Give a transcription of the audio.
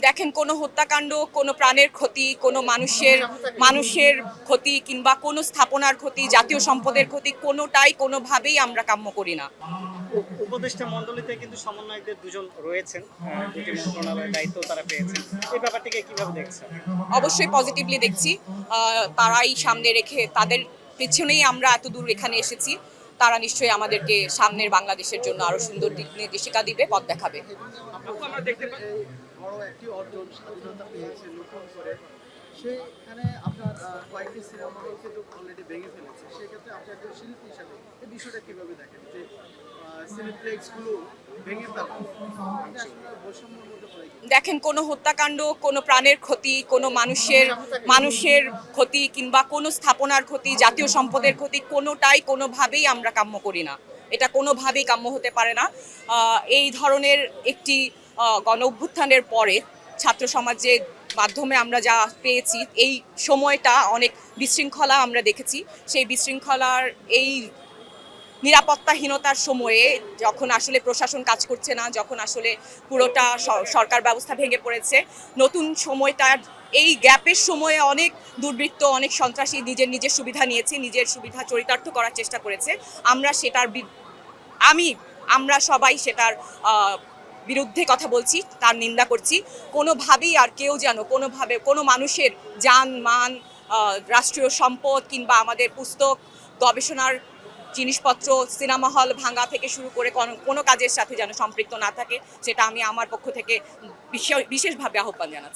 দেখেন, কোনো হত্যাকাণ্ড, কোনো প্রাণের ক্ষতি, কোনো মানুষের ক্ষতি কিংবা কোনো স্থাপনার ক্ষতি, জাতীয় সম্পদের ক্ষতি কোনোটাই কোনোভাবেই আমরা কাম্য করি না। উপদেষ্টা মণ্ডলীতে কিন্তু সমন্বয়কদের দুজন রয়েছেন, দুটি মন্ত্রণালয়ের দায়িত্ব তারা পেয়েছেন। এই ব্যাপারটিকে কিভাবে দেখছেন? অবশ্যই পজিটিভলি দেখছি। তারাই সামনে রেখে, তাদের পেছনেই আমরা এতদূর এখানে এসেছি। তারা নিশ্চয়ই আমাদেরকে সামনের বাংলাদেশের জন্য আরো সুন্দর দিক নির্দেশিকা দিবে, পথ দেখাবে। আমরা দেখতে পাই বড় একটি অর্জন স্বাধীনতা পেয়েছে নতুন করে, সেখানে আপনার কয়েকটি সিনেমা হল কিন্তু অলরেডি ভেঙে ফেলেছে। সেক্ষেত্রে আপনি একজন শিল্পী হিসাবে এই বিষয়টা কিভাবে দেখেন যে সিনেপ্লেক্সগুলো ভেঙে ফেলা এটা আসলে বৈষম্যের মধ্যে পড়ে গেছে? দেখেন, কোনো হত্যাকাণ্ড, কোনো প্রাণের ক্ষতি, কোনো মানুষের ক্ষতি কিংবা কোনো স্থাপনার ক্ষতি, জাতীয় সম্পদের ক্ষতি কোনোটাই কোনোভাবেই আমরা কাম্য করি না। এটা কোনোভাবেই কাম্য হতে পারে না। এই ধরনের একটি গণ অভ্যুত্থানের পরে ছাত্র সমাজের মাধ্যমে আমরা যা পেয়েছি, এই সময়টা অনেক বিশৃঙ্খলা আমরা দেখেছি। সেই বিশৃঙ্খলার এই নিরাপত্তাহীনতার সময়ে, যখন আসলে প্রশাসন কাজ করছে না, যখন আসলে পুরোটা সরকার ব্যবস্থা ভেঙে পড়েছে, নতুন সময়টার এই গ্যাপের সময়ে অনেক দুর্বৃত্ত, অনেক সন্ত্রাসী নিজের সুবিধা নিয়েছে, নিজের সুবিধা চরিতার্থ করার চেষ্টা করেছে। আমরা সেটার আমরা সবাই সেটার বিরুদ্ধে কথা বলছি, তার নিন্দা করছি। কোনোভাবেই আর কেউ যেন কোনোভাবে কোনো মানুষের জান মান, রাষ্ট্রীয় সম্পদ কিংবা আমাদের পুস্তক, গবেষণার জিনিসপত্র, সিনেমা হল ভাঙা থেকে শুরু করে কোনো কাজের সাথে যেন সম্পৃক্ত না থাকে, সেটা আমি আমার পক্ষ থেকে বিশেষভাবে আহ্বান জানাচ্ছি।